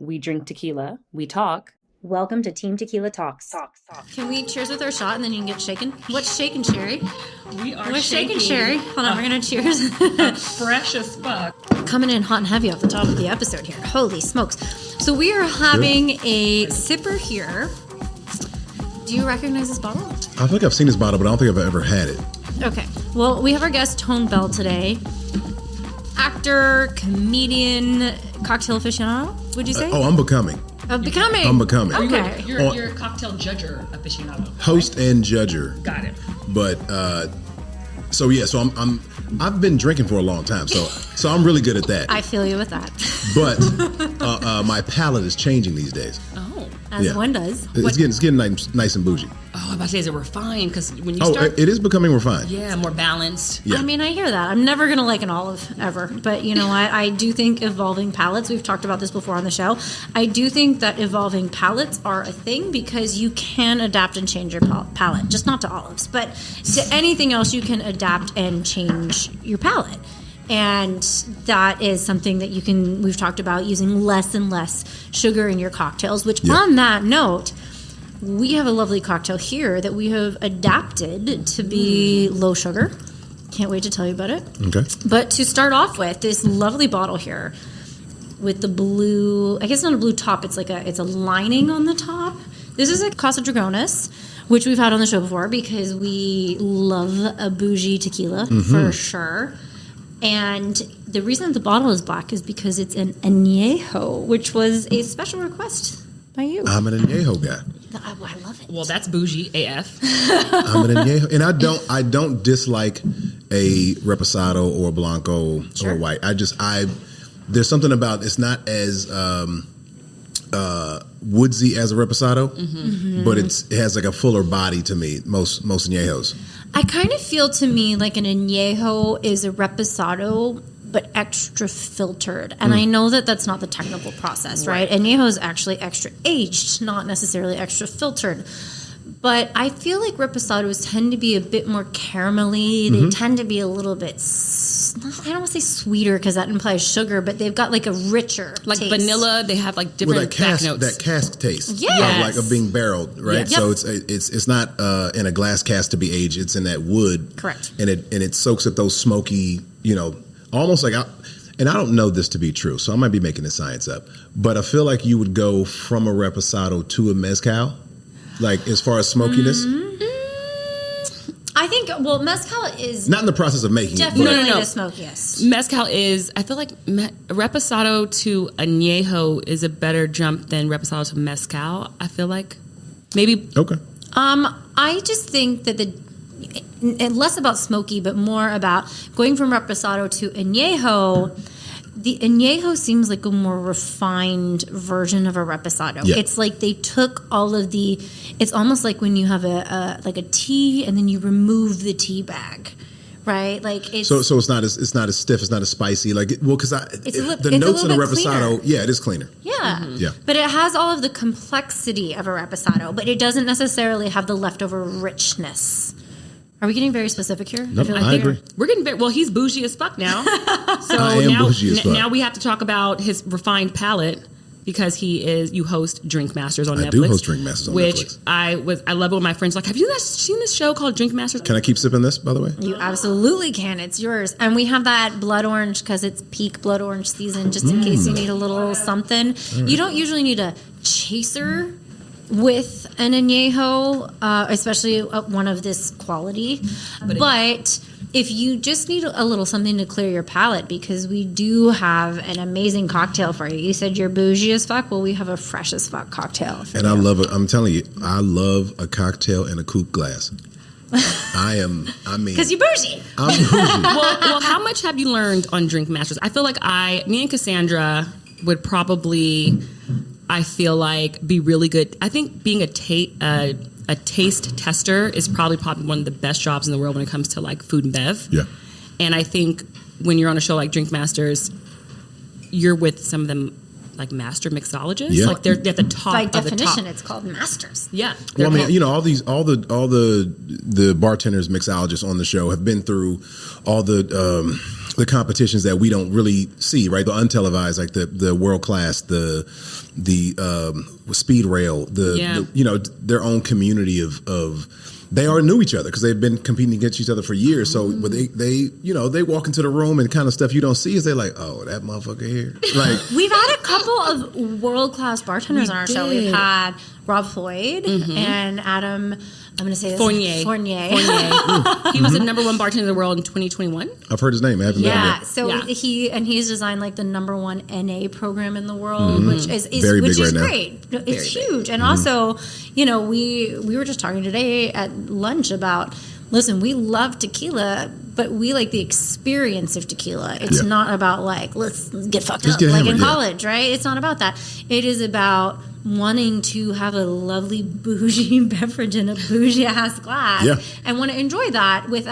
We drink tequila. We talk. Welcome to Team Tequila Talks. Can we cheers with our shot and then you can get shaken? What's shaken, Sherry? We're shaking Sherry. Hold on, we're going to cheers. Fresh as fuck. Coming in hot and heavy off the top of the episode here. Holy smokes. So we are having a sipper here. Do you recognize this bottle? I think I've seen this bottle, but I don't think I've ever had it. Okay. Well, we have our guest, Tone Bell, today. Actor, comedian, cocktail aficionado, would you say? I'm becoming. Becoming. I'm becoming. Okay. You're a cocktail judger aficionado. Host and judger. Got it. But so I've been drinking for a long time, so I'm really good at that. I feel you with that. But my palate is changing these days. Oh, as one does. It's getting nice and bougie. Oh, I'm about to say, is it refined? Because when you start... it is becoming refined. Yeah, more balanced. Yeah. I mean, I hear that. I'm never going to like an olive, ever. But, you know, I do think evolving palates, we've talked about this before on the show, I do think that evolving palates are a thing because you can adapt and change your palate. Just not to olives, but to anything else you can adapt and change your palate. And that is something that we've talked about, using less and less sugar in your cocktails, which on that note, we have a lovely cocktail here that we have adapted to be low sugar. Can't wait to tell you about it. Okay. But to start off with, this lovely bottle here with the blue, I guess not a blue top, it's a lining on the top. This is a Casa Dragones, which we've had on the show before because we love a bougie tequila for sure. And the reason that the bottle is black is because it's an Anejo, which was a special request by you. I'm an Anejo guy. I love it. Well, that's bougie AF. I'm an Anejo, and I don't dislike a Reposado or a Blanco or a white. There's something about it's not as woodsy as a Reposado, but it has like a fuller body to me. Most Añejos. I kind of feel to me like an Añejo is a Reposado, but extra filtered. And I know that that's not the technical process, right? Añejo is actually extra aged, not necessarily extra filtered. But I feel like Reposados tend to be a bit more caramelly. They tend to be a little bit, I don't want to say sweeter because that implies sugar, but they've got like a richer Like taste. Vanilla, they have like different back notes. That cask taste, Yes. of being barreled, right? Yes. So it's not in a glass cask to be aged. It's in that wood, Correct. And it soaks up those smoky, almost like. And I don't know this to be true, so I might be making this science up. But I feel like you would go from a Reposado to a Mezcal, like as far as smokiness. I think, Mezcal is Not in the process of making definitely it. No. the smokiest. Mezcal is, I feel like Reposado to Añejo is a better jump than Reposado to Mezcal. I feel like maybe. Okay. I just think that less about smoky, but more about going from Reposado to Añejo. The Añejo seems like a more refined version of a Reposado. Yeah. It's like they took all of it's almost like when you have a tea and then you remove the tea bag, right? Like it's So it's not as stiff, it's not as spicy. Because the notes in a Reposado, it is cleaner. Yeah. Yeah. But it has all of the complexity of a Reposado, but it doesn't necessarily have the leftover richness. Are we getting very specific here? Nope, feel like I agree. We're getting very, he's bougie as fuck now. So I am bougie as fuck. Now we have to talk about his refined palate because you host Drink Masters on Netflix. I do host Drink Masters on Netflix. Which I love it when my friends are like, have you guys seen this show called Drink Masters? Can I keep sipping this, by the way? You absolutely can. It's yours. And we have that blood orange because it's peak blood orange season, just in case you need a little something. Right. You don't usually need a chaser with an Añejo, especially one of this quality. But if you just need a little something to clear your palate, because we do have an amazing cocktail for you. You said you're bougie as fuck. Well, we have a fresh as fuck cocktail for you. I love it. I'm telling you, I love a cocktail in a coupe glass. Because you're bougie. I'm bougie. well, how much have you learned on Drink Masters? I feel like me and Cassandra would probably, I feel like, be really good. I think being a taste tester is probably one of the best jobs in the world when it comes to like food and bev. Yeah. And I think when you're on a show like Drink Masters, you're with some of them like master mixologists. Yeah. Like they're at the top By of the top. definition, it's called masters. Yeah. Well, I mean, all the bartenders, mixologists on the show have been through all the the competitions that we don't really see, right? The untelevised, like the world class, the speed rail, their own community of they already knew each other because they've been competing against each other for years. So when they walk into the room and kind of stuff you don't see is they're like, oh, that motherfucker here. Like we've had a couple of world class bartenders on our show. We've had Rob Floyd and Adam. I'm going to say this. Fournier. He was the number one bartender in the world in 2021. I've heard his name. I haven't met him yet. So he's designed like the number one NA program in the world, which is very big right now. Great. It's huge. And also, we were just talking today at lunch about, listen, we love tequila, but we like the experience of tequila. It's not about like, let's get fucked up like in college, right? It's not about that. It is about wanting to have a lovely bougie beverage in a bougie ass glass and want to enjoy that with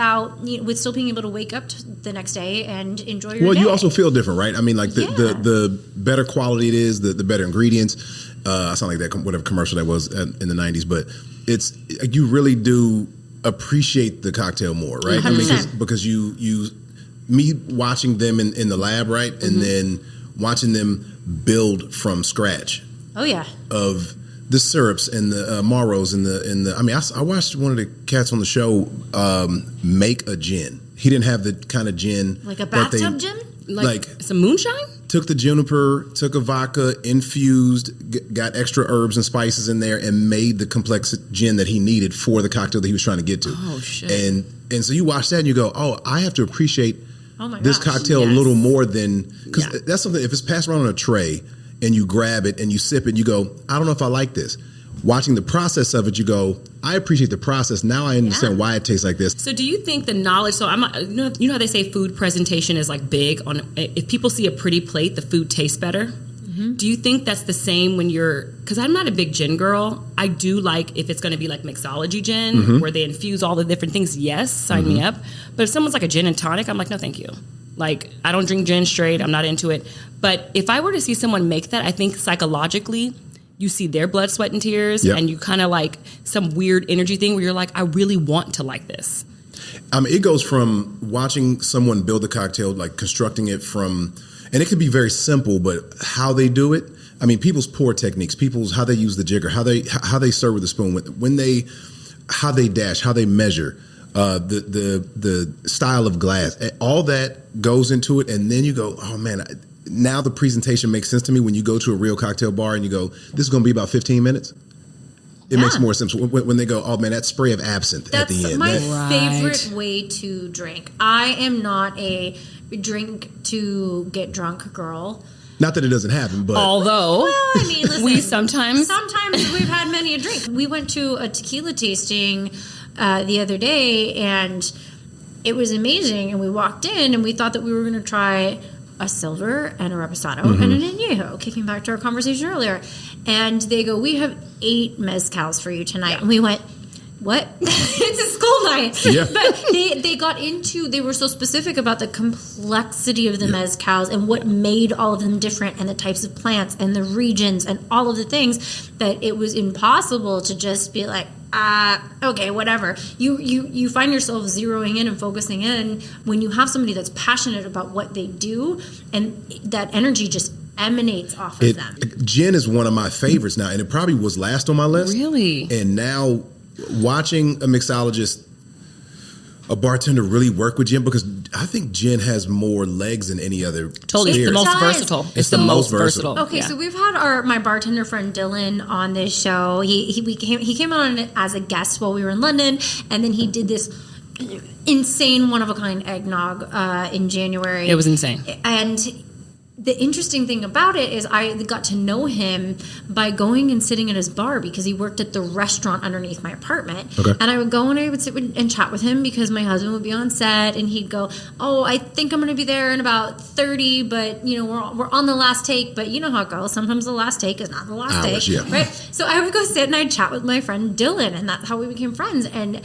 still being able to wake up the next day and enjoy your day. You also feel different, right? I mean, like the better quality it is, the better ingredients. I sound like that whatever commercial that was in the 90s, but it's you really do appreciate the cocktail more, right? 100%. I mean, because me watching them in the lab, right, and then watching them build from scratch. Oh yeah. Of the syrups and the Maros and the. I mean, I watched one of the cats on the show make a gin. He didn't have the kind of gin like a bathtub gin, like some moonshine. Took the juniper, took a vodka, infused, got extra herbs and spices in there, and made the complex gin that he needed for the cocktail that he was trying to get to. Oh shit! And so you watch that and you go, oh, I have to appreciate this cocktail a little more than because that's something. If it's passed around on a tray and you grab it and you sip it, you go, I don't know if I like this. Watching the process of it, you go, I appreciate the process. Now I understand why it tastes like this. So do you think the knowledge, so you know how they say food presentation is like big on, if people see a pretty plate, the food tastes better? Mm-hmm. Do you think that's the same when because I'm not a big gin girl. I do like if it's going to be like mixology gin where they infuse all the different things. Yes, sign me up. But if someone's like a gin and tonic, I'm like, no, thank you. Like, I don't drink gin straight. I'm not into it. But if I were to see someone make that, I think psychologically, you see their blood, sweat, and tears, and you kind of like some weird energy thing where you're like, I really want to like this. It goes from watching someone build a cocktail, like constructing it from, and it could be very simple, but how they do it. I mean, people's pour techniques, how they use the jigger, how they serve with the spoon, how they dash, how they measure. The style of glass, all that goes into it, and then you go, oh man, now the presentation makes sense to me when you go to a real cocktail bar and you go, this is going to be about 15 minutes. It makes more sense when they go, oh man, that spray of absinthe at the end. That's my favorite way to drink. I am not a drink to get drunk girl. Not that it doesn't happen, but although I mean, listen, we sometimes we've had many a drink. We went to a tequila tasting the other day, and it was amazing. And we walked in, and we thought that we were going to try a silver and a reposado and an añejo. Kicking back to our conversation earlier, and they go, "We have 8 mezcals for you tonight," and we went, what? It's a school night. Yeah. But they were so specific about the complexity of the mezcals and what made all of them different and the types of plants and the regions and all of the things that it was impossible to just be like, okay, whatever. You find yourself zeroing in and focusing in when you have somebody that's passionate about what they do, and that energy just emanates off of them. Gin is one of my favorites now, and it probably was last on my list. Really? And now watching a mixologist, a bartender really work with gin, because I think gin has more legs than any other. Totally, it's the most versatile. It's the most versatile. Okay, so we've had my bartender friend Dylan on this show. He came on as a guest while we were in London, and then he did this insane one of a kind eggnog in January. It was insane. And the interesting thing about it is I got to know him by going and sitting at his bar, because he worked at the restaurant underneath my apartment. Okay. And I would go and I would sit and chat with him, because my husband would be on set, and he'd go, oh, I think I'm going to be there in about 30, but we're on the last take. But you know how it goes. Sometimes the last take is not the last take. Yeah. Right? So I would go sit and I'd chat with my friend Dylan, and that's how we became friends. And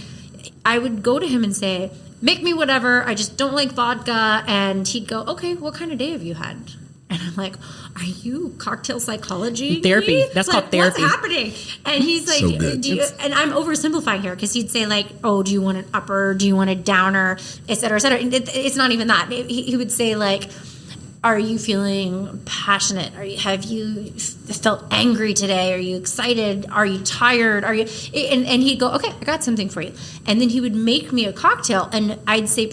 I would go to him and say, make me whatever. I just don't like vodka. And he'd go, okay, what kind of day have you had? And I'm like, are you cocktail psychology? Therapy. me? That's like, called therapy. What's happening? And he's like, So good. and I'm oversimplifying here because he'd say like, oh, do you want an upper? Do you want a downer? Et cetera, et cetera. And it's not even that. He would say like, are you feeling passionate? Have you felt angry today? Are you excited? Are you tired? Are you? And he'd go, okay, I got something for you. And then he would make me a cocktail, and I'd say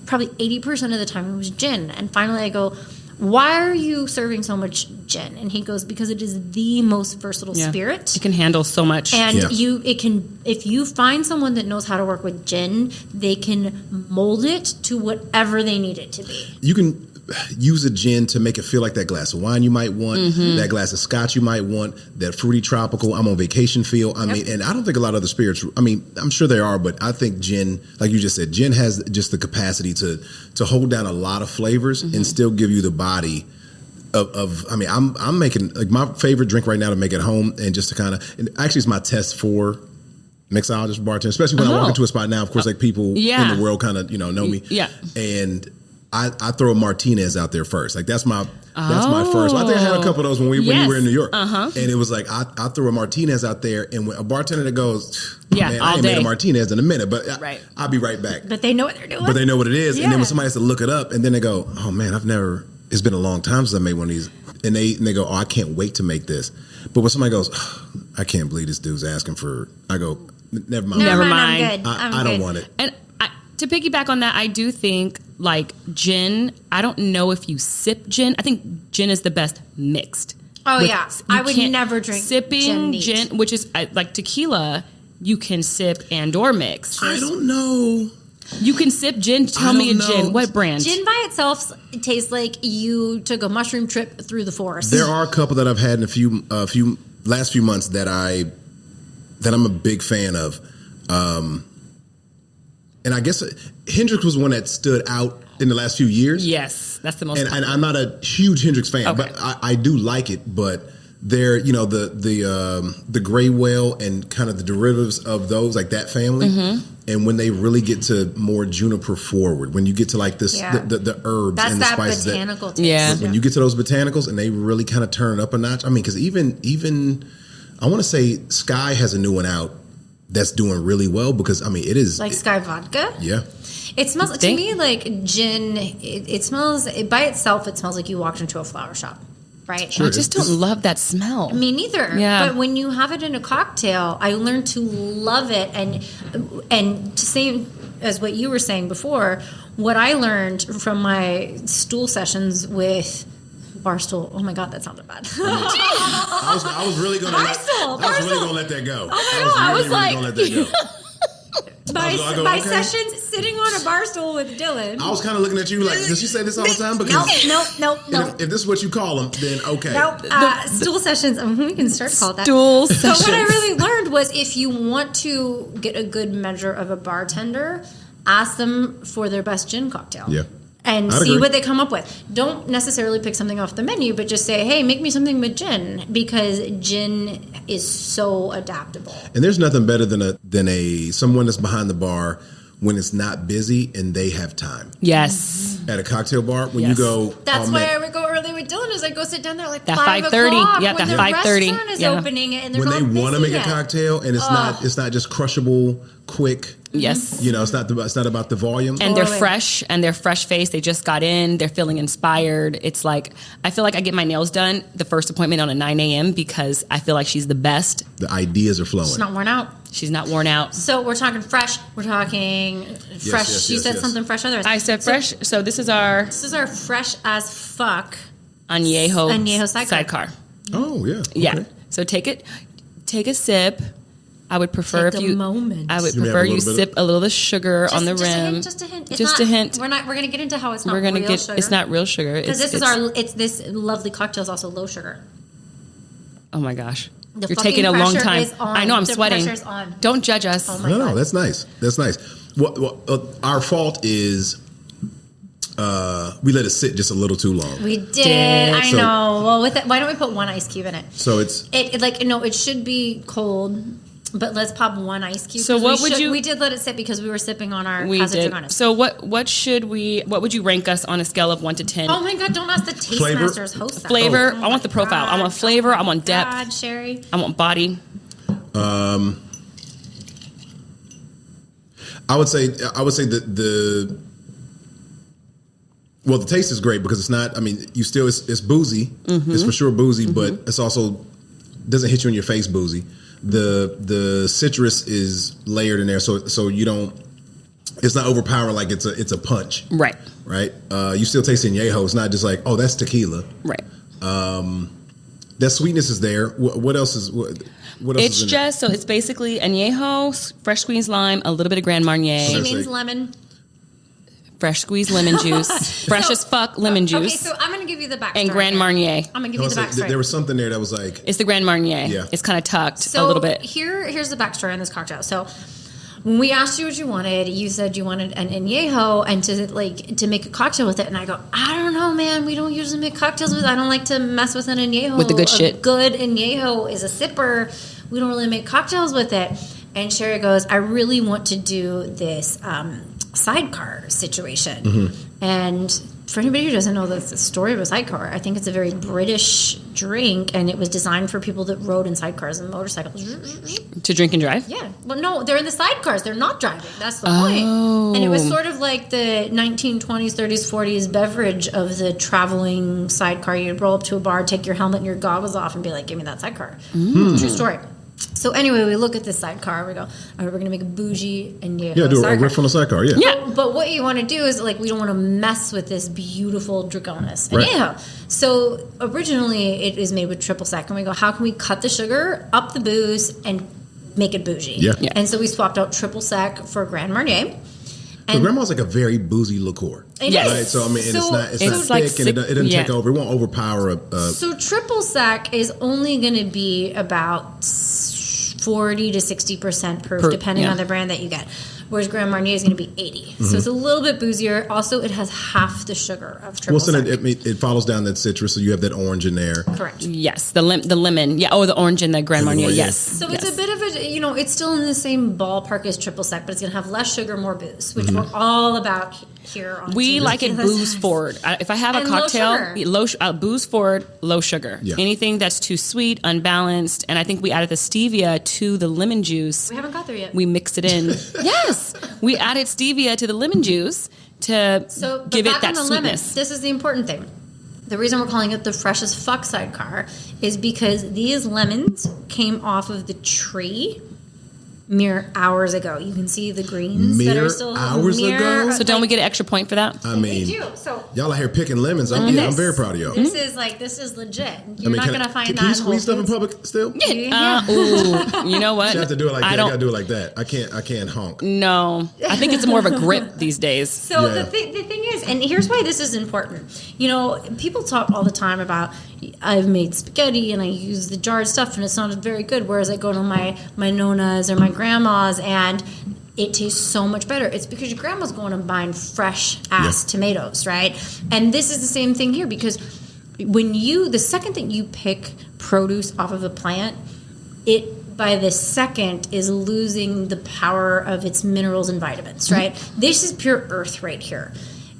probably 80% of the time it was gin. And finally I go, why are you serving so much gin? And he goes, because it is the most versatile spirit. It can handle so much. And if you find someone that knows how to work with gin, they can mold it to whatever they need it to be. You can use a gin to make it feel like that glass of wine you might want, that glass of scotch you might want, that fruity tropical, I'm on vacation feel. I mean, and I don't think a lot of other spirits, I mean, I'm sure there are, but I think gin, like you just said, gin has just the capacity to hold down a lot of flavors and still give you the body of I mean, I'm making, like, my favorite drink right now to make at home, and just to kind of, and actually it's my test for mixologist, bartender, especially when I walk into a spot now, of course, like people in the world kind of, know me. Yeah. And I throw a Martinez out there first. Like that's my first. I think I had a couple of those when you were in New York. And it was like I threw a Martinez out there, and when a bartender that goes, man, I ain't made a Martinez in a minute, but I'll be right back. But they know what they're doing. But they know what it is. And then when somebody has to look it up, and then they go, oh man, it's been a long time since I made one of these. And they go, oh, I can't wait to make this. But when somebody goes, oh, I can't believe this dude's asking for, I go, never mind. Never mind. I'm good. I don't want it. And to piggyback on that, I do think like gin, I don't know if you sip gin. I think gin is the best mixed. Oh, yeah. I would never drink sipping gin, which is like tequila, you can sip and or mix. I don't know. You can sip gin. Tell me a gin. What brand? Gin by itself tastes like you took a mushroom trip through the forest. There are a couple that I've had in a few last few months that I'm a big fan of. And I guess Hendrix was one that stood out in the last few years. Yes, that's the most. And I'm not a huge Hendrix fan, but I do like it. But they're, the gray whale and kind of the derivatives of those, like that family. And when they really get to more juniper forward, when you get to like this, the herbs and the spices, that's that botanical taste. When you get to those botanicals and they really kind of turn it up a notch. I mean, because even I want to say Sky has a new one out that's doing really well, because I mean it is like Sky Vodka. Yeah, it smells to me like gin. It smells by itself. It smells like you walked into a flower shop, right? Sure, I just don't love that smell. Me neither. Yeah. But when you have it in a cocktail, I learned to love it, and to say as what you were saying before, what I learned from my stool sessions with Barstool. Oh my God, that sounded bad. I was really going to let that go. I was like, going to let that go. By sessions sitting on a bar stool with Dylan. I was kind of looking at you like, does she say this all the time? Because Nope. If this is what you call them, then okay. Nope. Stool sessions. We can start call that. Stool sessions. So what I really learned was, if you want to get a good measure of a bartender, ask them for their best gin cocktail. Yeah. And see what they come up with. Don't necessarily pick something off the menu, but just say, hey, make me something with gin, because gin is so adaptable. And there's nothing better than someone that's behind the bar when it's not busy and they have time. Yes. At a cocktail bar, when you go. That's why I would go early with Dylan. Is I go sit down there like that 5:30. Yeah, when that the 5:30 restaurant is opening, and they're when not they want to busy make yet. a cocktail, and it's not just crushable, quick. Yes. It's not about the volume. And they're fresh, and they're fresh faced. They just got in. They're feeling inspired. It's like, I feel like I get my nails done the first appointment on a 9 a.m. because I feel like she's the best. The ideas are flowing. She's not worn out. She's not worn out. So we're talking fresh. We're talking fresh. She said something fresh. Otherwise, I said fresh. So this is our fresh as fuck Anejo Sidecar. Oh yeah. Yeah. Okay. So take a sip. I would prefer Take if you. a moment. I would prefer you sip a little of the sugar on the rim. Just a hint. Just a hint. We're going to get into how it's not We're gonna real get. sugar. It's not real sugar. Because this lovely cocktail is also low sugar. Oh my gosh. The You're taking a long time. is on. I know I'm The sweating. pressure's on. Don't judge us. Oh my No, God. that's nice. That's nice. Our fault is we let it sit just a little too long. We did. I So- know. Well, with it, why don't we put one ice cube in it? So it's It should be cold. But let's pop one ice cube. So what would you? We did let it sit because we were sipping on our. We Casa did. Dragones. So what would you rank us on a scale of 1 to 10? Oh my God! Don't ask the taste Flavor? masters host that. Flavor. Oh I want the profile. I want flavor. I want depth. God, Sherry. I want body. I would say that the taste is great because it's not. I mean, it's boozy. Mm-hmm. It's for sure boozy, but it's also doesn't hit you in your face boozy. The citrus is layered in there, so you don't. It's not overpowering like it's a punch. Right. Right. You still taste añejo. It's not just like, oh, that's tequila. Right. That sweetness is there. What else is? What else It's is in just so it's basically añejo, fresh squeezed lime, a little bit of Grand Marnier, She Sure. means lemon. fresh squeezed lemon juice, fresh as fuck lemon juice, Okay, so I'm going to give you the backstory. and Grand here. Marnier. I'm going to give you the backstory. There was something there that was like. It's the Grand Marnier. Yeah. It's kind of tucked So a little bit. Here's the backstory on this cocktail. So when we asked you what you wanted, you said you wanted an añejo and to make a cocktail with it. And I go, I don't know, man. We don't usually make cocktails with. I don't like to mess with an añejo. With the good a shit. Good añejo is a sipper. We don't really make cocktails with it. And Sherry goes, I really want to do this sidecar situation. Mm-hmm. And for anybody who doesn't know the story of a sidecar, I think it's a very British drink, and it was designed for people that rode in sidecars and motorcycles. To drink and drive. Yeah. Well, no, they're in the sidecars. They're not driving. That's the point. And it was sort of like the 1920s, 30s, 40s beverage of the traveling sidecar. You'd roll up to a bar, take your helmet and your goggles off, and be like, give me that sidecar. True story. So anyway, we look at this sidecar. We go, all right, we're going to make a bougie and Yeah, do a riff on the sidecar. Yeah. Yeah. But what you want to do is, like, we don't want to mess with this beautiful Dragones. Right. Anejo. So originally it is made with triple sec. And we go, how can we cut the sugar, up the booze, and make it bougie? Yeah. Yeah. And so we swapped out triple sec for Grand Marnier. But grandma's like a very boozy liqueur. It Yes. is. Right, so I mean, and So- it's It's not like thick, and it doesn't yeah. take over. It won't overpower a. So triple sec is only going to be about 40 to 60% proof, depending yeah. on the brand that you get. Whereas Grand Marnier is going to be 80. So it's a little bit boozier. Also, it has half the sugar of triple Well, so sec. it follows down that citrus, so you have that orange in there. Correct. Yes. The lemon. Yeah. Oh, the orange and the Grand And the Marnier. orange, yeah. Yes. So yes. it's a bit of a, it's still in the same ballpark as triple sec, but it's going to have less sugar, more booze, which we're all about here on We Team like it Tequila booze Science. forward. If I have a And low cocktail, sugar. booze forward, low sugar. Yeah. Anything that's too sweet, unbalanced, and I think we added the stevia to the lemon juice. We haven't got there yet. We mixed it in. Yes, we added stevia to the lemon juice to So but give back it that on the sweetness. lemon. This is the important thing. The reason we're calling it the fresh as fuck sidecar is because these lemons came off of the tree mere hours ago. You can see the greens that Mere are still hours ago? So don't we get an extra point for that? I We mean, do. So y'all out here picking lemons. I'm very proud of y'all. this is legit. You're not can going to find can that you in squeeze Whole stuff in Foods. public still? Yeah. Ooh, you know what? You have to do it like that. I don't. gotta do it like that. I can't honk. No, I think it's more of a grip these days. So Yeah. the thing is, and here's why this is important. People talk all the time about I've made spaghetti and I use the jarred stuff and it's not very good. Whereas I go to my nonas or my grandmas and it tastes so much better. It's because your grandma's going and buying fresh ass tomatoes, right? And this is the same thing here because the second that you pick produce off of a plant, it by the second is losing the power of its minerals and vitamins, right? This is pure earth right here.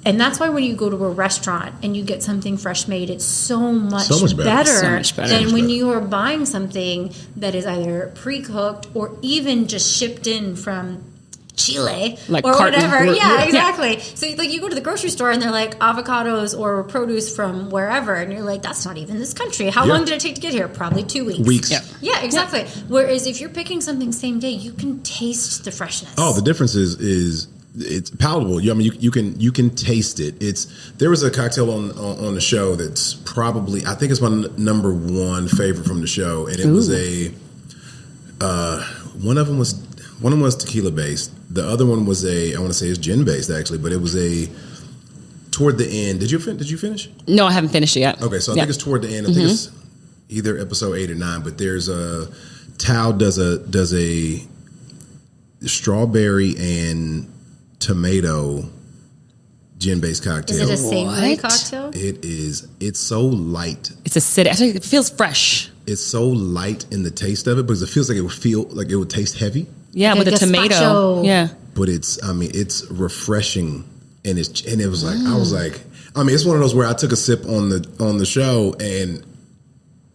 And that's why when you go to a restaurant and you get something fresh made, it's so much better, So much better. than when you are buying something that is either pre-cooked or even just shipped in from Chile Like or carton. whatever. Yeah, Yeah. exactly. So like you go to the grocery store and they're like avocados or produce from wherever, and you're like, that's not even this country. How Yeah. long did it take to get here? Probably 2 weeks. Weeks. Yeah. Yeah, exactly. Whereas if you're picking something same day, you can taste the freshness. Oh, the difference is it's palatable. I mean, you can taste it. There was a cocktail on the show that's probably, I think it's my number one favorite from the show, and it was one of them was tequila based. The other one was I want to say it's gin based actually, but it was toward the end. Did you finish? No, I haven't finished it yet. Okay, so I Yeah. think it's toward the end. I think it's either episode 8 or 9. But there's Tao does a strawberry and tomato gin based cocktail. Is it a savory What? cocktail? It's so light. It's acidic. Actually, it feels fresh. it's so light in the taste of it because it feels like it would taste heavy. Yeah, Like with a a tomato. gazpacho. Yeah. But it's refreshing, and it was like I was like, it's one of those where I took a sip on the show and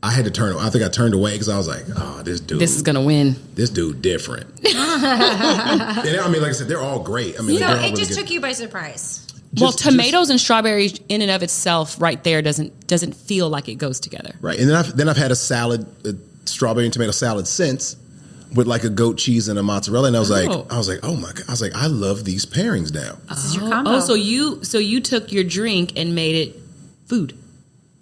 I had to turn. I think I turned away because I was like, oh, this This is gonna win. This dude different. And like I said, they're all great. So they're all it really just good. took you by surprise. Well, tomatoes and strawberries in and of itself, right there, doesn't feel like it goes together. Right, and then I've had a salad, a strawberry and tomato salad since, with like a goat cheese and a mozzarella, and I was like, oh my god, I was like, I love these pairings now. This is your combo. Oh, so you took your drink and made it food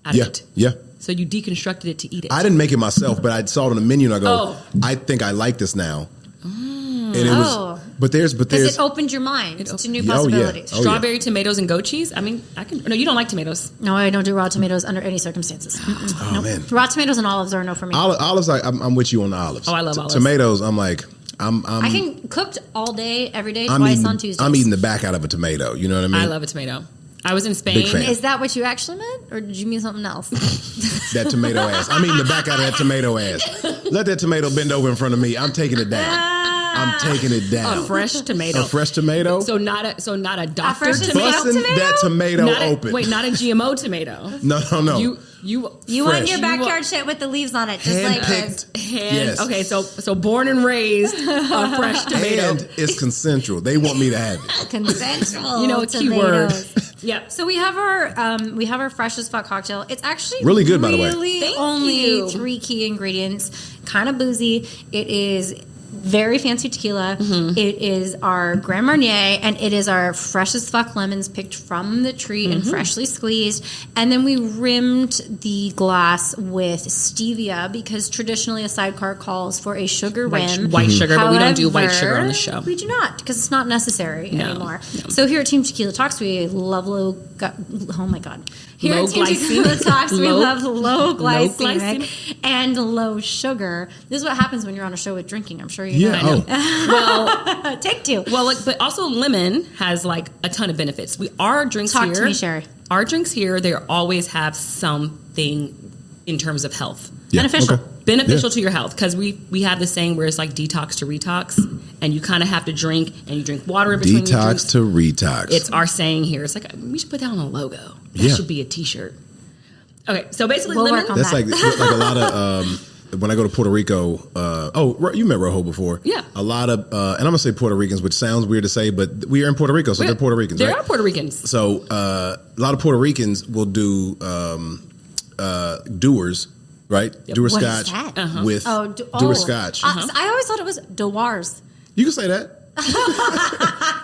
out of it. Yeah. So you deconstructed it to eat it. I didn't make it myself, but I saw it on the menu and I go, Oh. I think I like this now. And it Oh. was, but there's, Because it opened your mind to new possibilities. Oh, yeah. Strawberry, tomatoes, and goat cheese. I mean, no, you don't like tomatoes. No, I don't do raw tomatoes under any circumstances. Oh man, Raw tomatoes and olives are a no for me. olives. I'm with you on the olives. Oh, I love olives. Tomatoes. I'm like, I can cooked all day, every day, I'm twice eating, on Tuesdays. I'm eating the back out of a tomato. You know what I mean? I love a tomato. I was in Spain. Big fan. Is that what you actually meant, or did you mean something else? That tomato ass. I'm eating the back out of that tomato ass. Let that tomato bend over in front of me. I'm taking it down. I'm taking it down. A fresh tomato. A fresh tomato. So not a doctor fresh tomato. Busting that tomato Not open. not a GMO tomato. No. You Fresh. want your backyard shit with the leaves on it, just like Handpicked. Hand, Yes. Okay, so born and raised a fresh tomato. And it's consensual. They want me to have it. consensual. You know, a key word. tomatoes. Yeah. So we have our fresh as fuck cocktail. It's actually Really good, by the way. Really Thank only you. 3 key ingredients. Kind of boozy. It is very fancy tequila. It is our Grand Marnier, and it is our fresh as fuck lemons picked from the tree and freshly squeezed. And then we rimmed the glass with stevia because traditionally a sidecar calls for a sugar rim. White sugar, but we don't do white sugar on the However, show. We do not because it's not necessary No, anymore. no. So here at Team Tequila Talks, we love oh my god. Here Low at Team Tequila glycemic. Talks, we Low- love low glycemic, glycemic. and low sugar. This is what happens when you're on a show with drinking. I'm sure you Yeah. know. Oh. Take 2. Well, but also lemon has like a ton of benefits. Our drinks Talk here, to me, Sherry. Our drinks here, they always have something in terms of health. Yeah, Beneficial. okay. Beneficial Yeah. to your health because we have this saying where it's like detox to retox, and you kind of have to drink and you drink water in between your drinks. Detox to retox. It's our saying here. It's like we should put that on a logo. That Yeah. should be a T-shirt. Okay, so basically, We'll lemon. work on That's that. like a lot of when I go to Puerto Rico. You met Rojo before. Yeah. A lot of and I'm gonna say Puerto Ricans, which sounds weird to say, but we are in Puerto Rico, so they're Puerto Ricans. They right? are Puerto Ricans. So a lot of Puerto Ricans will do Dewar's, right? Dewar's What is Scotch that? with Dewar's Scotch. I always thought it was Dewars. You can say that.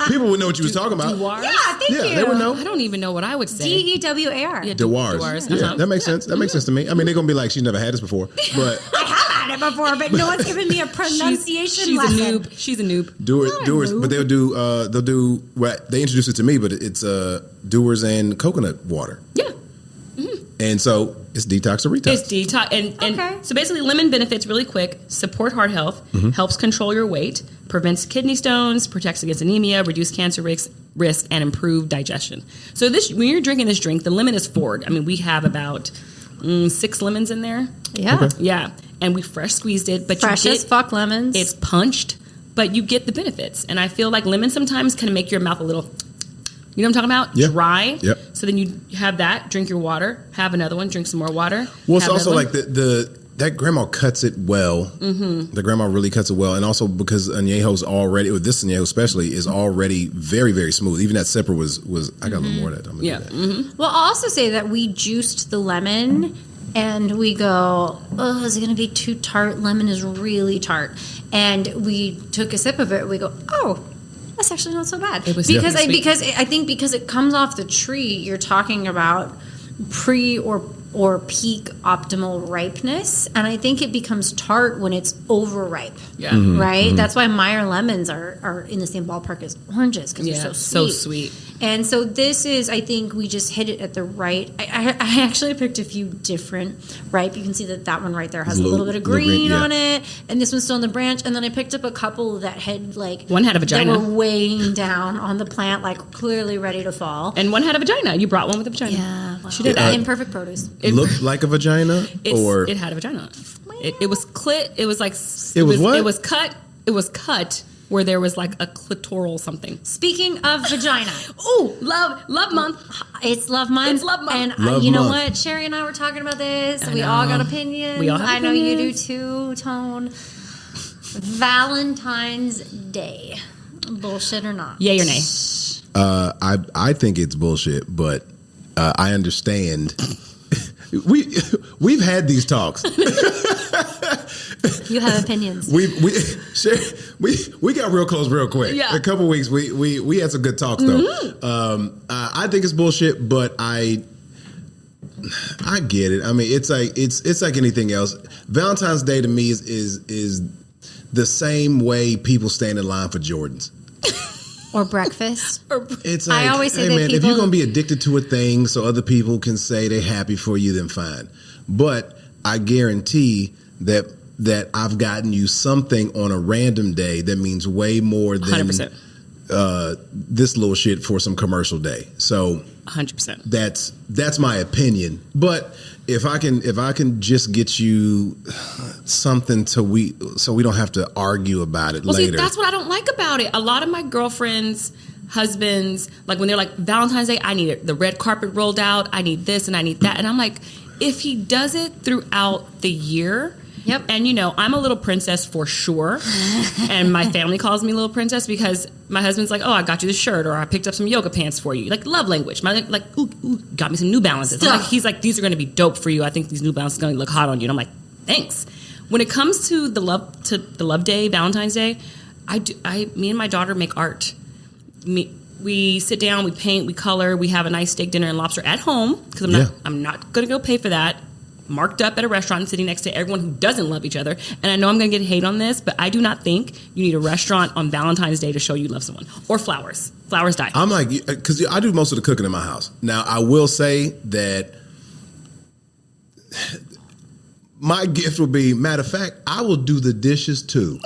People would know what you was talking about. Dewars? Yeah, thank you. They would know. I don't even know what I would say. DEWAR. Yeah, Dewars. Dewars, Yeah, uh-huh. that makes sense. That makes sense to me. I mean, they're gonna be like, she's never had this before, but I have had it before, but no one's given me a pronunciation she's lesson. a noob. She's a noob. Dewar's, but they'll do. Well, they introduced it to me, but it's Dewar's and coconut water, Yeah. and so it's detox or retox. It's detox, and Okay. so basically, lemon benefits really quick: support heart health, helps control your weight, prevents kidney stones, protects against anemia, reduce cancer risk, and improve digestion. So when you're drinking this drink, the lemon is forward. I mean, we have about 6 lemons in there. Yeah. Yeah, and we fresh squeezed it, but Fresh you as get, fuck lemons. it's punched, but you get the benefits. And I feel like lemon sometimes can make your mouth a little. You know what I'm talking about? Yeah. Dry. Yep. So then you have that, drink your water, have another one, drink some more water. Well, it's have also another like one. that grandma cuts it well. Mm-hmm. The grandma really cuts it well, and also because añejo's already, with this añejo especially, is already very, very smooth. Even that sipper was. I got a little more of that. I'm gonna Yeah. do that. Mm-hmm. Well, I'll also say that we juiced the lemon and we go, oh, is it going to be too tart? Lemon is really tart. And we took a sip of it. We go, oh, that's actually not so bad. It was because really sweet. I think because it comes off the tree, you're talking about pre or peak optimal ripeness, and I think it becomes tart when it's overripe. Yeah. Mm-hmm. Right? That's why Meyer lemons are in the same ballpark as oranges because Yeah, they're so so sweet. And so this is, I think we just hit it at the right. I actually picked a few different ripe. You can see that one right there has a little bit of green yeah. on it, and this one's still on the branch. And then I picked up a couple that had like One had a vagina. that were weighing down on the plant, like clearly ready to fall. And one had a vagina. You brought one with a vagina. Yeah, She did. Imperfect produce. It looked like a vagina, or it had a vagina. It was clit. It was like It was what? It was cut. It was cut where there was like a clitoral something. Speaking of vagina, Ooh, love month. it's love month. It's love month. And Love you know month. what? Sherry and I were talking about this. I We know. all got opinions. We all have I know you do opinions. too, Tone. Valentine's Day. Bullshit or not? Yay or nay? I think it's bullshit, but I understand. We've had these talks. You have opinions. We got real close real quick. Yeah. A couple weeks we had some good talks though. I think it's bullshit, but I get it. I mean, it's like anything else. Valentine's Day to me is the same way people stand in line for Jordans. Or breakfast. It's like, I always say hey that man, if people- you're gonna be addicted to a thing so other people can say they're happy for you, then fine. But I guarantee that I've gotten you something on a random day that means way more than 100%. This little shit for some commercial day. So 100%. that's my opinion. But if I can just get you something so we don't have to argue about it Well, later. see, that's what I don't like about it. A lot of my girlfriends, husbands, like when they're like, Valentine's Day, I need the red carpet rolled out, I need this and I need that. And I'm like, if he does it throughout the year, Yep. and I'm a little princess for sure. And my family calls me little princess because my husband's like, oh, I got you this shirt, or I picked up some yoga pants for you. Like love language. My ooh, got me some New Balances. I'm like, he's like, these are going to be dope for you. I think these New Balances are going to look hot on you. And I'm like, thanks. When it comes to the love day, Valentine's Day, me and my daughter make art. We sit down, we paint, we color, we have a nice steak dinner and lobster at home because I'm not going to go pay for that. Marked up at a restaurant sitting next to everyone who doesn't love each other. And I know I'm going to get hate on this, but I do not think you need a restaurant on Valentine's Day to show you love someone. Or flowers. Flowers die. I'm like, because I do most of the cooking in my house. Now, I will say that my gift would be, matter of fact, I will do the dishes too.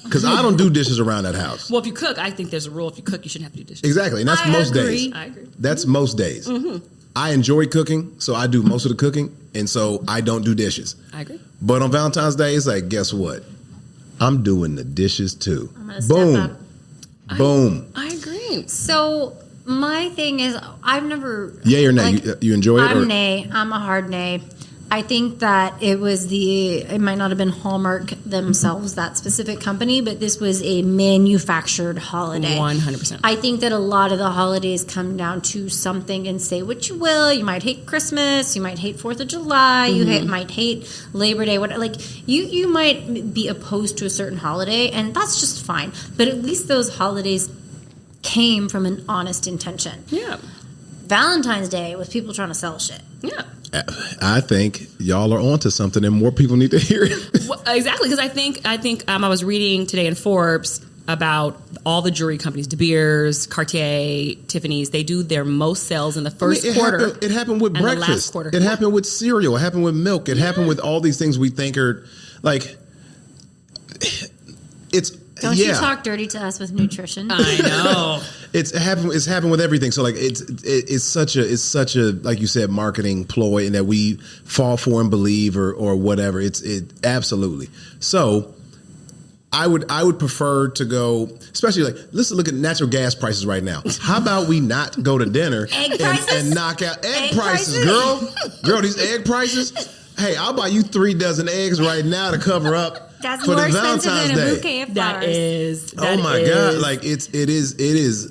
Because I don't do dishes around that house. Well, if you cook, I think there's a rule. If you cook, you shouldn't have to do dishes. Exactly. And that's most days. I agree. That's most days. I enjoy cooking, so I do most of the cooking. And so I don't do dishes. I agree. But on Valentine's Day, it's like, guess what? I'm doing the dishes too. I'm gonna step up. Boom. I agree. So my thing is, I've never. Yay or nay? You enjoy it? I'm nay. I'm a hard nay. I think that it might not have been Hallmark themselves, that specific company, but this was a manufactured holiday. 100%. I think that a lot of the holidays come down to something, and say what you will. You might hate Christmas. You might hate 4th of July. You might hate Labor Day. You might be opposed to a certain holiday, and that's just fine. But at least those holidays came from an honest intention. Yeah. Valentine's Day was people trying to sell shit. Yeah. I think y'all are onto something, and more people need to hear it. Well, exactly, because I think I was reading today in Forbes about all the jewelry companies, De Beers, Cartier, Tiffany's. They do their most sales in the first quarter. It happened with and the breakfast. last quarter. It happened with cereal. It happened with milk. It happened with all these things we think are like. It's Don't you talk dirty to us with nutrition? I know. It's happened with everything. So like it's such a like you said, marketing ploy, and that we fall for and believe or whatever. It absolutely. So I would prefer to go, especially like, let's look at natural gas prices right now. How about we not go to dinner and knock out egg prices, girl, these egg prices. Hey, I'll buy you 3 dozen eggs right now to cover up. That's for more the expensive Valentine's than a Day. bouquet of That flowers. is. Oh my God! Like it is.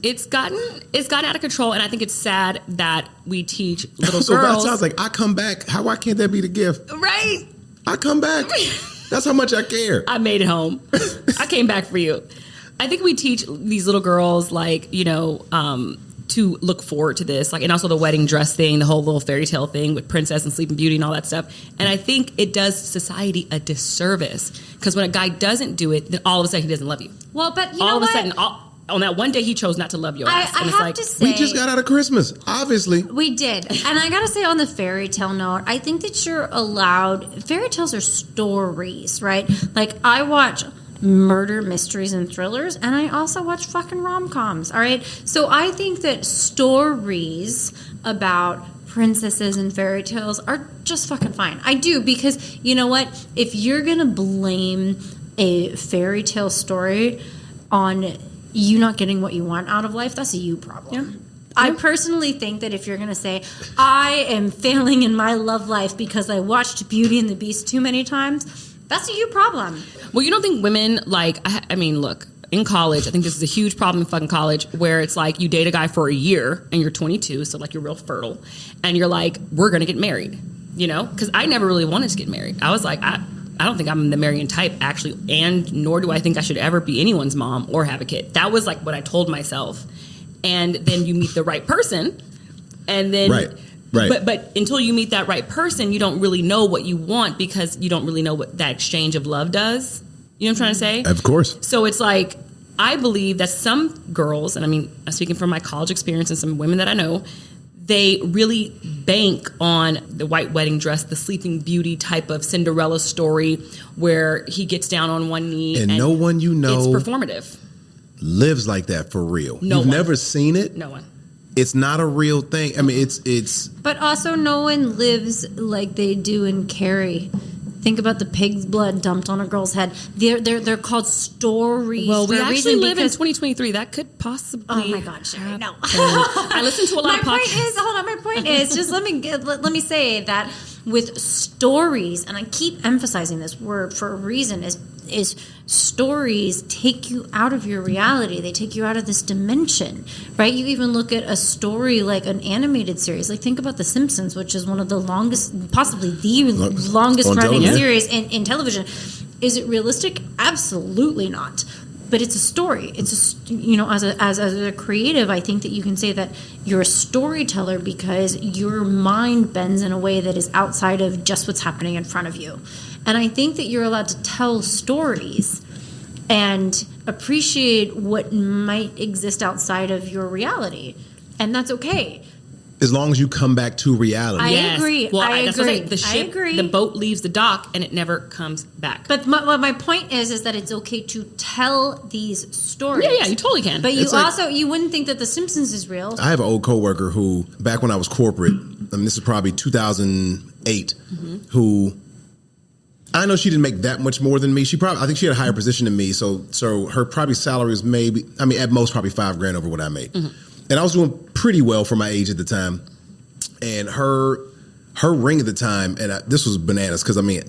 It's gotten out of control, and I think it's sad that we teach little So girls. that sounds like I come back. Why can't that be the gift? Right. I come back. That's how much I care. I made it home. I came back for you. I think we teach these little girls, like, to look forward to this, like, and also the wedding dress thing, the whole little fairy tale thing with Princess and Sleeping Beauty and all that stuff. And I think it does society a disservice, because when a guy doesn't do it, then all of a sudden he doesn't love you. Well, but you all know of what? a sudden, on that one day, he chose not to love your ass. I And it's have like, to say, We just got out of Christmas, obviously. we did. And I gotta say, on the fairy tale note, I think that you're allowed, fairy tales are stories, right? Like, I watch murder mysteries and thrillers, and I also watch fucking rom-coms, all right? So I think that stories about princesses and fairy tales are just fucking fine. I do, because you know what? If you're going to blame a fairy tale story on you not getting what you want out of life, that's a you problem. Yeah. I personally think that if you're going to say, I am failing in my love life because I watched Beauty and the Beast too many times, that's a you problem. Well, you don't think women, like, I mean, look, in college, I think this is a huge problem in fucking college, where it's like you date a guy for a year and you're 22, so like you're real fertile, and you're like, we're going to get married, you know? Because I never really wanted to get married. I was like, I don't think I'm the marrying type, actually, and nor do I think I should ever be anyone's mom or have a kid. That was like what I told myself. And then you meet the right person, and then right. But until you meet that right person, you don't really know what you want, because you don't really know what that exchange of love does. You know what I'm trying to say? Of course. So it's like, I believe that some girls, and I mean, I'm speaking from my college experience and some women that I know, they really bank on the white wedding dress, the Sleeping Beauty type of Cinderella story where he gets down on one knee. And no one you know it's performative. Lives like that for real. No You've one. never seen it? No one. It's not a real thing. I mean, it's. But also, no one lives like they do in Carrie. Think about the pig's blood dumped on a girl's head. They're called stories. Well, we for a actually reason, live in because 2023. That could possibly. Oh my God, Sherry, no. I listen to a lot of podcasts. My point is, just let me say that with stories, and I keep emphasizing this word for a reason, is stories take you out of your reality. They take you out of this dimension, right? You even look at a story like an animated series. Like, think about The Simpsons, which is one of the longest, possibly the longest running series in television. Is it realistic? Absolutely not. But it's a story. It's as a creative, I think that you can say that you're a storyteller because your mind bends in a way that is outside of just what's happening in front of you. And I think that you're allowed to tell stories and appreciate what might exist outside of your reality. And that's okay. As long as you come back to reality. I agree. Well, I that's what I'm agree. saying. I agree. The boat leaves the dock and it never comes back. But my point is that it's okay to tell these stories. Yeah, you totally can. But It's like, also, you wouldn't think that The Simpsons is real. I have an old coworker who, back when I was corporate, I mean, this is probably 2008, who I know she didn't make that much more than me. I think she had a higher position than me. So her probably salary was maybe, I mean, at most probably $5,000 over what I made. And I was doing pretty well for my age at the time. And her ring at the time, and this was bananas, because I mean,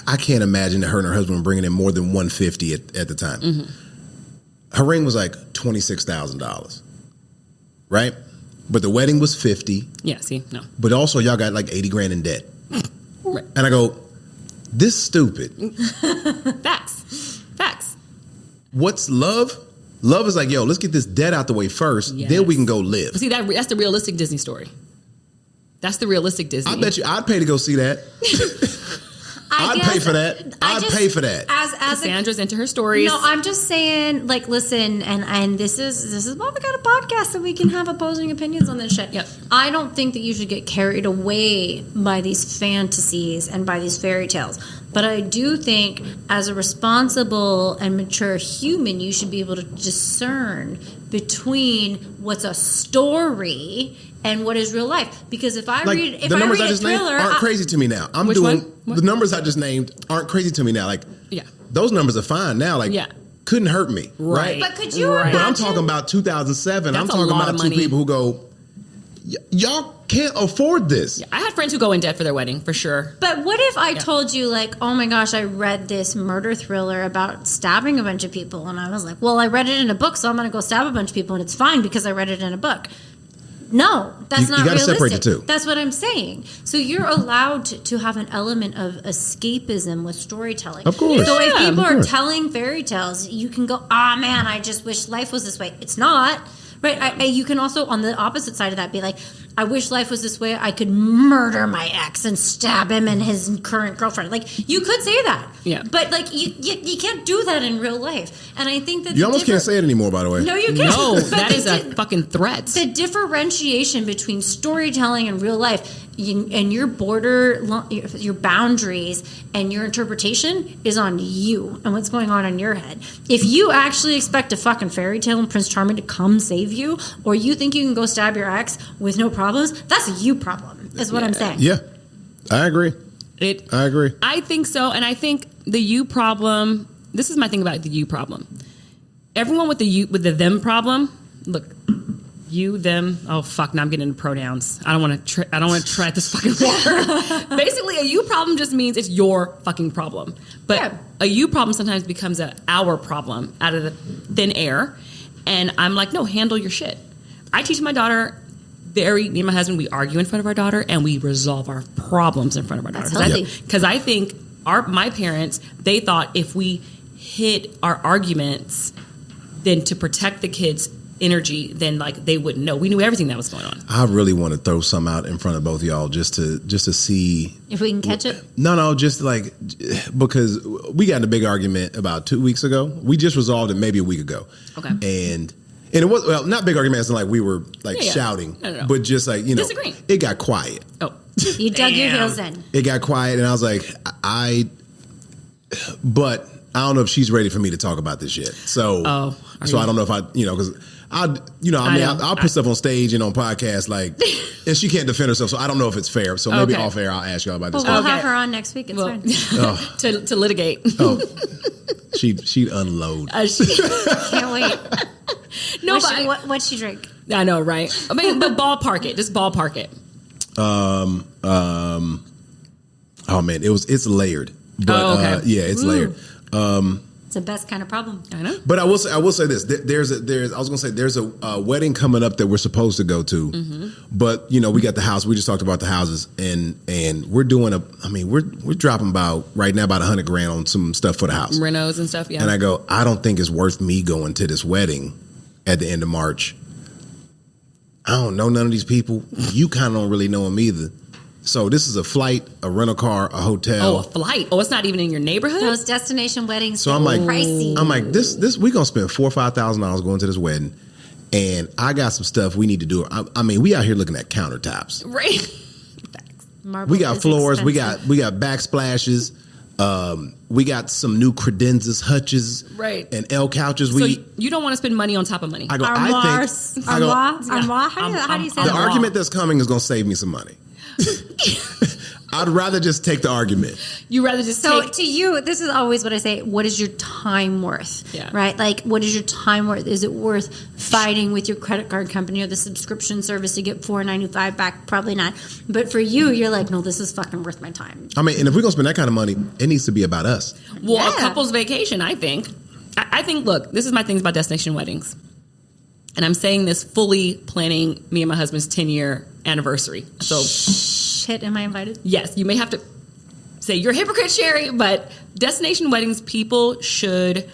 I can't imagine that her and her husband were bringing in more than $150 at the time. Her ring was like $26,000, right? But the wedding was $50,000. Yeah, see, no. But also, y'all got like $80,000 in debt. Right. And I go, this stupid. Facts. What's love? Love is like, yo, let's get this debt out the way first, then we can go live. See, that's the realistic Disney story. That's the realistic Disney. I bet you I'd pay to go see that. I'd pay for that. I'd pay for that. As Cassandra's into her stories. No, I'm just saying, like, listen, and this is why we got a podcast, so we can have opposing opinions on this shit. Yep. I don't think that you should get carried away by these fantasies and by these fairy tales. But I do think, as a responsible and mature human, you should be able to discern between what's a story and what is real life. Because if I read a thriller, aren't crazy to me now. Which one? The numbers I just named aren't crazy to me now. Like, those numbers are fine now. Like, couldn't hurt me, right? But could you imagine? But I'm talking about 2007. I'm talking about two people who go, y'all can't afford this. Yeah, I had friends who go in debt for their wedding, for sure. But what if I told you, like, oh my gosh, I read this murder thriller about stabbing a bunch of people, and I was like, well, I read it in a book, so I'm going to go stab a bunch of people, and it's fine because I read it in a book. No, that's not realistic. You got to separate the two. That's what I'm saying. So you're allowed to have an element of escapism with storytelling. Of course. So if people are telling fairy tales, you can go, man, I just wish life was this way. It's not. Right? You can also, on the opposite side of that, be like, I wish life was this way. I could murder my ex and stab him and his current girlfriend. Like, you could say that. Yeah. But, like, you can't do that in real life. And I think that you almost can't say it anymore, by the way. No, you can't. No, that is a fucking threat. The differentiation between storytelling and real life and your your boundaries and your interpretation is on you and what's going on in your head. If you actually expect a fucking fairy tale and Prince Charming to come save you, or you think you can go stab your ex with no problems, that's a you problem. is what I'm saying. Yeah, I agree. I agree. I think so, and I think the you problem. This is my thing about the you problem. Everyone with the them problem. Look, you, them. Oh fuck! Now I'm getting into pronouns. I don't want to try this fucking water. Basically, a you problem just means it's your fucking problem. But a you problem sometimes becomes a our problem out of the thin air, and I'm like, no, handle your shit. I teach my daughter. Me and my husband, we argue in front of our daughter, and we resolve our problems in front of our daughter. Because I think my parents, they thought if we hid our arguments, then to protect the kids' energy, then like they wouldn't know. We knew everything that was going on. I really want to throw some out in front of both of y'all just to see if we can catch it. No, just like because we got in a big argument about 2 weeks ago. We just resolved it maybe a week ago. Okay, and it was not big arguments, like we were like shouting, no. but just like disagreeing. It got quiet. Oh, you dug your heels in. It got quiet, and I was like, but I don't know if she's ready for me to talk about this yet. So, I don't know if because I'll put stuff on stage and on podcasts, like, and she can't defend herself, so I don't know if it's fair. So maybe off air, I'll ask y'all about this. We'll have her on next week. It's fine. To litigate. Oh, she'd unload. Can't wait. No, what'd she drink? I know, right? I mean, but ballpark it. Just ballpark it. Oh man, it's layered. But, it's layered. It's the best kind of problem. I know. But I will say this. There's a wedding coming up that we're supposed to go to. Mm-hmm. But we got the house. We just talked about the houses, and we're doing we're dropping about $100,000 on some stuff for the house, renos and stuff. Yeah. And I go, I don't think it's worth me going to this wedding at the end of March. I don't know none of these people. You kind of don't really know them either. So this is a flight, a rental car, a hotel. Oh, a flight. Oh, it's not even in your neighborhood? Those destination weddings. So I'm like, pricey. this we gonna spend $4,000 or $5,000 going to this wedding, and I got some stuff we need to do. We out here looking at countertops. Right. We got floors. Expensive. We got backsplashes. We got some new credenzas, hutches, right, and L couches. So you don't want to spend money on top of money. I go. Armoires. How do you say the that? argument that's coming is gonna save me some money. I'd rather just take the argument. You rather just to you, this is always what I say. What is your time worth? Yeah. Right? Like, what is your time worth? Is it worth fighting with your credit card company or the subscription service to get $4.95 back? Probably not. But for you, you're like, no, this is fucking worth my time. And if we're gonna spend that kind of money, it needs to be about us. Well, a couple's vacation, I think. I think. Look, this is my things about destination weddings, and I'm saying this fully planning me and my husband's 10-year anniversary. So. Shit, am I invited? Yes, you may have to say you're a hypocrite, Sherry, but destination weddings, people should,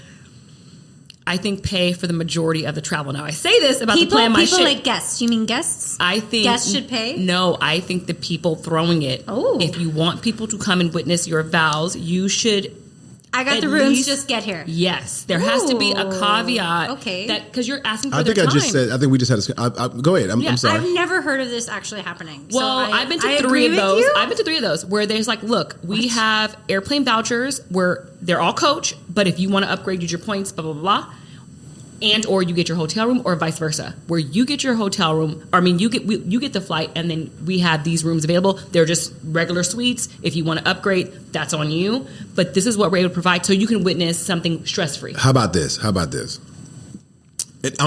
I think, pay for the majority of the travel. Now, I say this about the plan my shit. People like guests. You mean guests? I think guests should pay? No, I think the people throwing it. Oh. If you want people to come and witness your vows, you should. I got the rooms, just get here. Yes. There has to be a caveat. Okay. Because you're asking for their time. I think we just had go ahead. I'm sorry. I've never heard of this actually happening. Well, so I've been to 3 of those. I've been to 3 of those where there's like, look, we have airplane vouchers where they're all coach, but if you want to upgrade, use your points, blah, blah, blah. And or you get your hotel room, or vice versa, where you get your hotel room. You get the flight, and then we have these rooms available. They're just regular suites. If you want to upgrade, that's on you. But this is what we're able to provide, so you can witness something stress free. How about this? I'm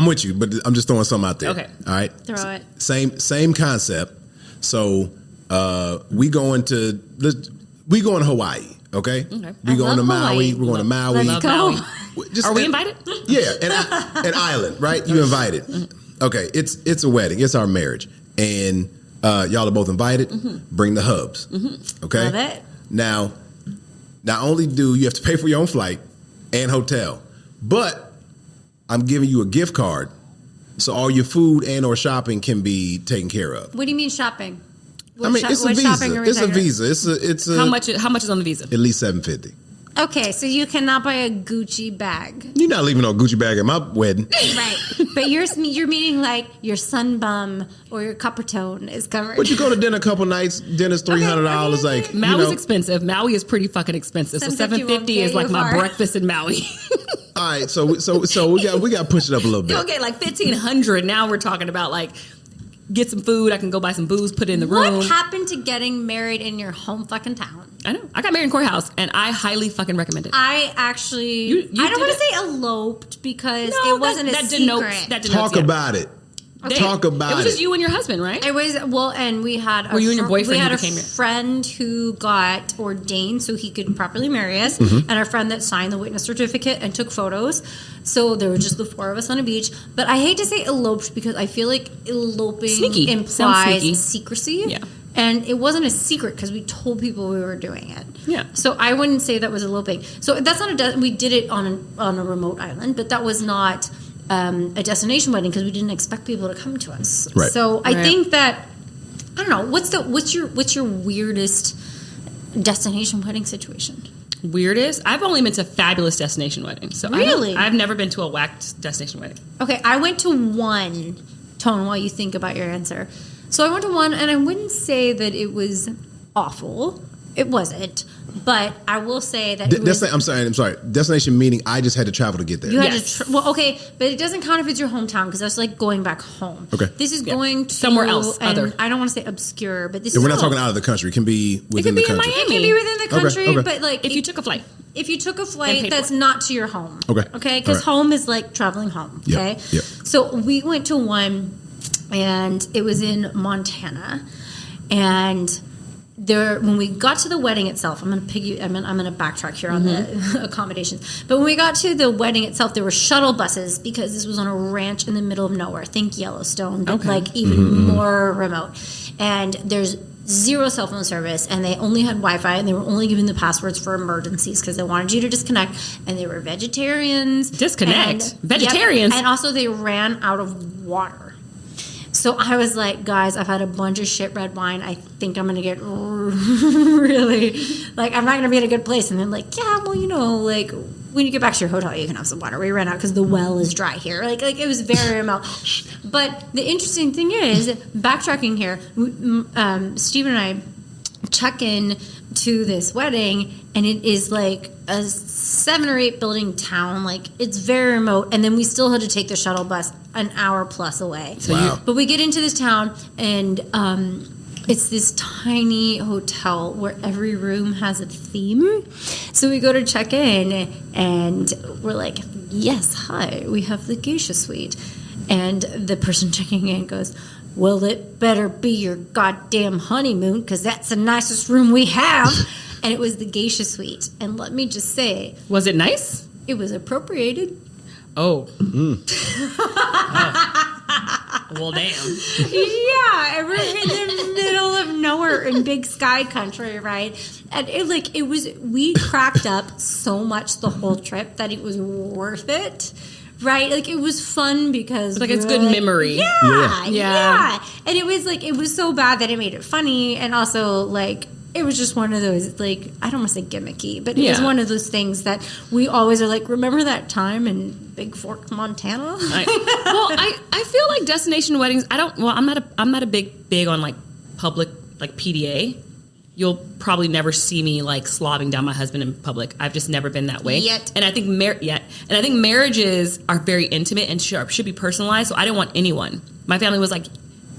with you, but I'm just throwing something out there. Okay, all right. Throw it. Same concept. So we going to Hawaii. Okay. We going to Maui. Hawaii. We're going to Maui. Let's go. Are we invited? Yeah, an island, right? You invited. Okay, it's a wedding. It's our marriage, and y'all are both invited. Bring the hubs. Okay. Love it. Now, not only do you have to pay for your own flight and hotel, but I'm giving you a gift card, so all your food and or shopping can be taken care of. What do you mean shopping? It's a visa. It's a visa. It's a. How much is on the visa? At least $750. Okay, so you cannot buy a Gucci bag. You're not leaving no Gucci bag at my wedding. Right. But you're meaning like your sun bum or your copper tone is covered. But you go to dinner a couple nights, dinner's $300. Okay. Like Maui's expensive. Maui is pretty fucking expensive. So $750 is like my breakfast in Maui. All right, so we got to push it up a little bit. Okay, like $1,500. Now we're talking about like get some food. I can go buy some booze, put it in the room. What happened to getting married in your home fucking town? I know. I got married in courthouse, and I highly fucking recommend it. I actually, You I don't did want to it. say eloped because No, it wasn't a secret. That denotes, Talk yeah. about it. Talk about it. Was it. just you and your husband, right? It was, well, and we had Were you and your boyfriend we who had a became your- friend who got ordained so he could properly marry us, Mm-hmm. and a friend that signed the witness certificate and took photos. So there were just the four of us on a beach. But I hate to say eloped because I feel like eloping Sneaky. Sounds implies sneaky. secrecy. Yeah. And it wasn't a secret because we told people we were doing it. Yeah. So I wouldn't say that was eloping. So that's not we did it on a remote island, but that was not a destination wedding because we didn't expect people to come to us. Right. So I Right. think that I don't know what's your weirdest destination wedding situation? Weirdest? I've only been to fabulous destination weddings. So Really? I've never been to a whacked destination wedding. Okay, I went to one. Tone, while you think about your answer. So I went to one, and I wouldn't say that it was awful. It wasn't, but I will say that it was, I'm sorry. Destination meaning I just had to travel to get there. you had Yes. to. Well, okay, but it doesn't count if it's your hometown because that's like going back home. Okay. This is going to Somewhere else, and other. I don't want to say obscure, but this And is we're not still- talking out of the country. It can be within be the in country. It can be within the country, okay. but like If you took a flight. if you took a And flight paid that's for it. not to your home. Okay. Okay, because All right. home is like traveling home. Yep, Okay. yep. So we went to one, and it was in Montana, and there when we got to the wedding itself, I'm gonna backtrack here on Mm-hmm. the accommodations. But when we got to the wedding itself, there were shuttle buses because this was on a ranch in the middle of nowhere. Think Yellowstone, but Okay. like even more remote. And there's zero cell phone service, and they only had Wi-Fi, and they were only giving the passwords for emergencies because they wanted you to disconnect. And they were vegetarians. Disconnect? And- Vegetarians? Yep, and also they ran out of water. So I was like, guys, I've had a bunch of shit red wine. I think I'm going to get really, like, I'm not going to be in a good place. And then like, yeah, well, like when you get back to your hotel, you can have some water. We ran out because the well is dry here. Like it was very remote. But the interesting thing is, backtracking here, Steve and I check in to this wedding, and it is like a 7 or 8 building town. Like it's very remote, and then we still had to take the shuttle bus an hour plus away. Wow. But we get into this town, and it's this tiny hotel where every room has a theme. So we go to check in, and we're like, yes, hi, we have the geisha suite. And the person checking in goes, well, it better be your goddamn honeymoon because that's the nicest room we have. And it was the geisha suite. And let me just say, Was it nice? it was appropriated. Oh. Well, damn. Yeah, and we're in the middle of nowhere in big sky country, right? And we cracked up so much the whole trip that it was worth it. Right, like it was fun because Like we it's were good like, memory. Yeah, and it was so bad that it made it funny, and also like it was just one of those like I don't want to say gimmicky, but it was Yeah. one of those things that we always are like. Remember that time in Big Fork, Montana? I feel like destination weddings. I'm not a big on like public like PDA. You'll probably never see me like slobbing down my husband in public. I've just never been that way. Yet. And I think marriages are very intimate and should be personalized. So I didn't want anyone. My family was like,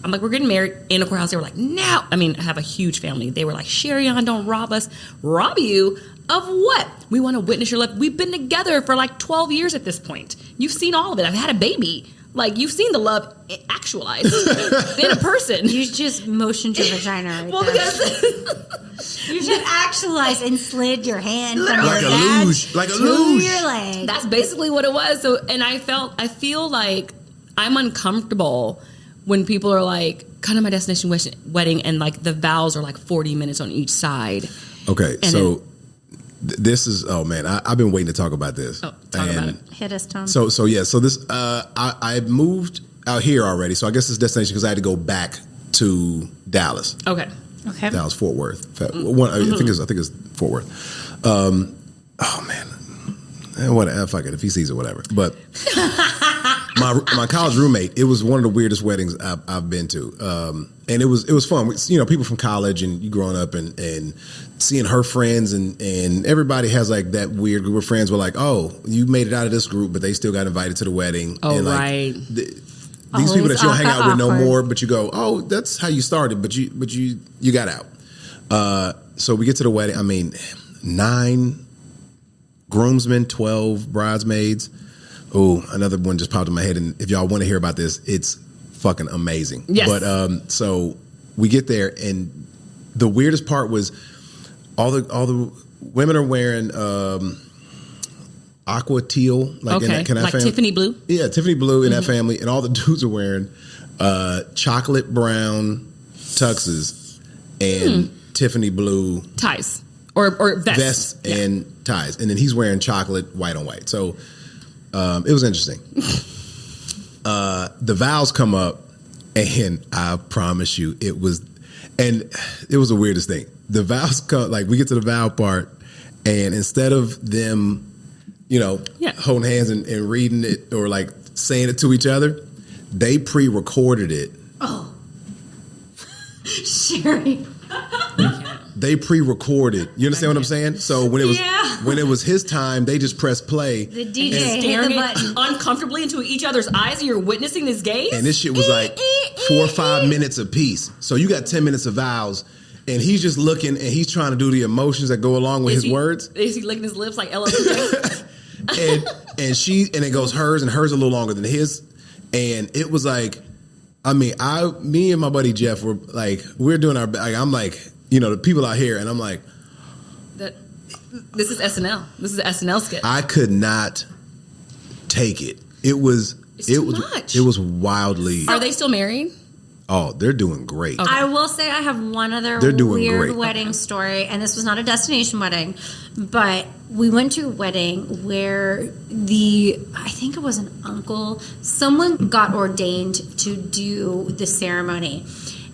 I'm like, we're getting married in a courthouse. They were like, no. I mean, I have a huge family. They were like, Sherry-Ann, don't rob us. Rob you of what? We want to witness your life. We've been together for like 12 years at this point. You've seen all of it. I've had a baby. Like, you've seen the love actualized in a person. You just motioned your vagina right Well, there. because You just actualized and slid your hand from Like your a back luge. Like a to luge. your leg. that's basically what it was. So, and I feel like I'm uncomfortable when people are like, come to my destination wedding, and like the vows are like 40 minutes on each side. Okay, And so this is I've been waiting to talk about this. Oh, talk about it. Hit us, Tom. So this I moved out here already. So I guess this destination because I had to go back to Dallas. Okay. Okay. Dallas, Fort Worth. I think it's Fort Worth. Oh man, what? Fuck it. If he sees it, whatever. But my college roommate. It was one of the weirdest weddings I've been to, and it was fun. People from college and you growing up and seeing her friends and everybody has like that weird group of friends. Were like, oh, you made it out of this group, but they still got invited to the wedding. Oh, and like, right. These people that you don't hang out with no awkward. more, but you go, oh, that's how you started, but you got out. So we get to the wedding. I mean, 9 groomsmen, 12 bridesmaids. Oh, another one just popped in my head. And if y'all want to hear about this, it's fucking amazing. Yes. But so we get there, and the weirdest part was all the women are wearing aqua teal, like in that like family. Tiffany blue. Yeah, Tiffany blue in that family, and all the dudes are wearing chocolate brown tuxes and Tiffany blue Ties or vests. and ties, and then he's wearing chocolate white on white. So it was interesting. The vows come up, and I promise you, it was the weirdest thing. The vows come, like we get to the vow part, and instead of them, holding hands and reading it or like saying it to each other, they pre-recorded it. Oh, Sherry. They pre-recorded. You understand what I'm saying? So when it was his time, they just pressed play. The DJ hit Staring the button. uncomfortably into each other's eyes, and you're witnessing this gaze. And this shit was like 4 or 5 minutes apiece. So you got 10 minutes of vows, and he's just looking, and he's trying to do the emotions that go along with his words. Is he licking his lips like LL? and it goes hers, and hers a little longer than his. And it was like, I mean, me and my buddy Jeff were like, we're doing our, like, I'm like, the people out here, and I'm like, this is SNL. This is an SNL skit. I could not take it. It was much. It was wildly. Are they still married? Oh, they're doing great. Okay. I will say I have one other They're doing weird great. wedding story, and this was not a destination wedding, but we went to a wedding where I think it was an uncle, someone got ordained to do the ceremony.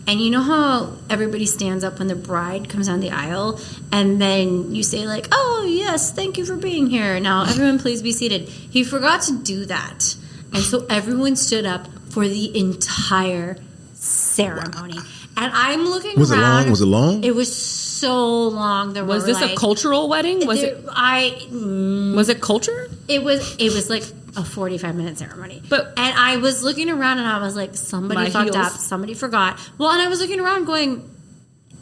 And you know how everybody stands up when the bride comes down the aisle, and then you say like, oh, yes, thank you for being here. Now, everyone please be seated. He forgot to do that. And so everyone stood up for the entire ceremony. And I'm looking around. Was it long? Was it long? It was so long. Was this a cultural wedding? Was it culture? It was like a 45-minute ceremony. And I was looking around, and I was like, somebody fucked up. Somebody forgot. Well, and I was looking around going,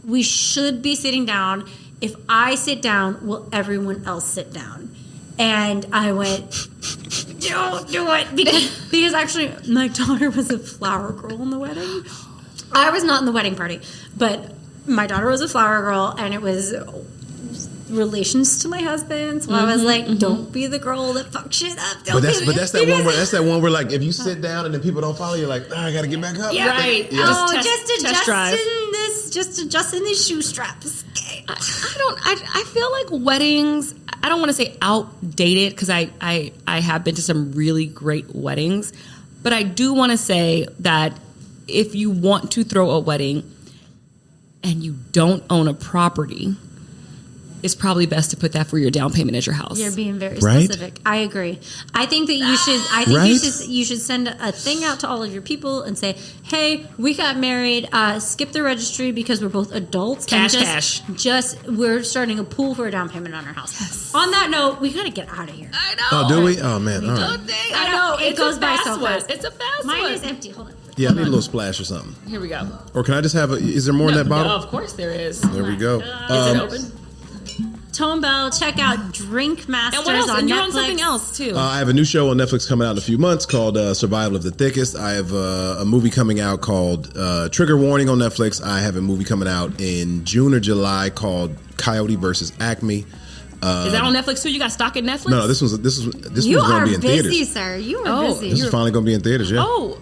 we should be sitting down. If I sit down, will everyone else sit down? And I went, don't do it. Because actually, my daughter was a flower girl in the wedding. I was not in the wedding party, but my daughter was a flower girl, and it was relations to my husband. So I was like, don't be the girl that fucks shit up. That's that one where like if you sit down and then people don't follow you, like, I gotta get back up. Yeah. Right. Yeah. Just adjusting these shoe straps. I feel like weddings, I don't want to say outdated, because I have been to some really great weddings, but I do want to say that if you want to throw a wedding and you don't own a property, it's probably best to put that for your down payment at your house. You're being very Right? specific. I agree. I think that you should. I think Right? you should send a thing out to all of your people and say, "Hey, we got married. Skip the registry because we're both adults. Cash. We're starting a pool for a down payment on our house." Yes. On that note, we gotta get out of here. I know. Oh, do we? Oh man, all right. I know. It goes by so one. fast. It's a fast Mine one. is empty. Hold on. Yeah, I need a little splash or something. Here we go. Or can I just have is there more in that bottle? No, of course there is. There we go. Is it open? Tone Bell, check out Drink Masters And what else? on And you're Netflix. on something else too. I have a new show on Netflix coming out in a few months called Survival of the Thickest. I have a movie coming out called Trigger Warning on Netflix. I have a movie coming out in June or July called Coyote versus Acme. Is that on Netflix too? You got stock in Netflix? No, this was You going are to be in busy, theaters. sir. You are Oh, busy. This is finally going to be in theaters, yeah. Oh,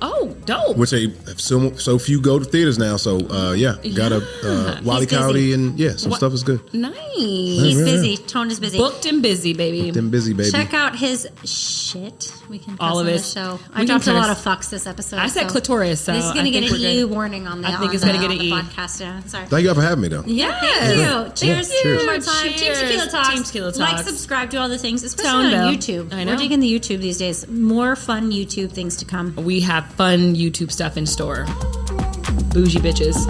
dope. Which so few go to theaters now. So got a Wally He's busy. Coyote and some stuff is good. Nice. He's busy. Tone is busy. Booked and busy, baby. Them busy baby. Check out his shit. We can All of on it. the show. We I can dropped a lot curse. of fucks this episode. I said so clitoris, so this is going I to think get an we're E good. warning on the I think it's gonna get an the E. podcast. Yeah, sorry. Thank you all for having me though. Yeah, thank you. Cheers. Cheers. One more time. Cheers. Team Tequila Talks. Team Tequila Like, Talks. subscribe to all the things, Tone especially on Bell. YouTube. I know. We're digging the YouTube these days. More fun YouTube things to come. We have fun YouTube stuff in store. Bougie bitches.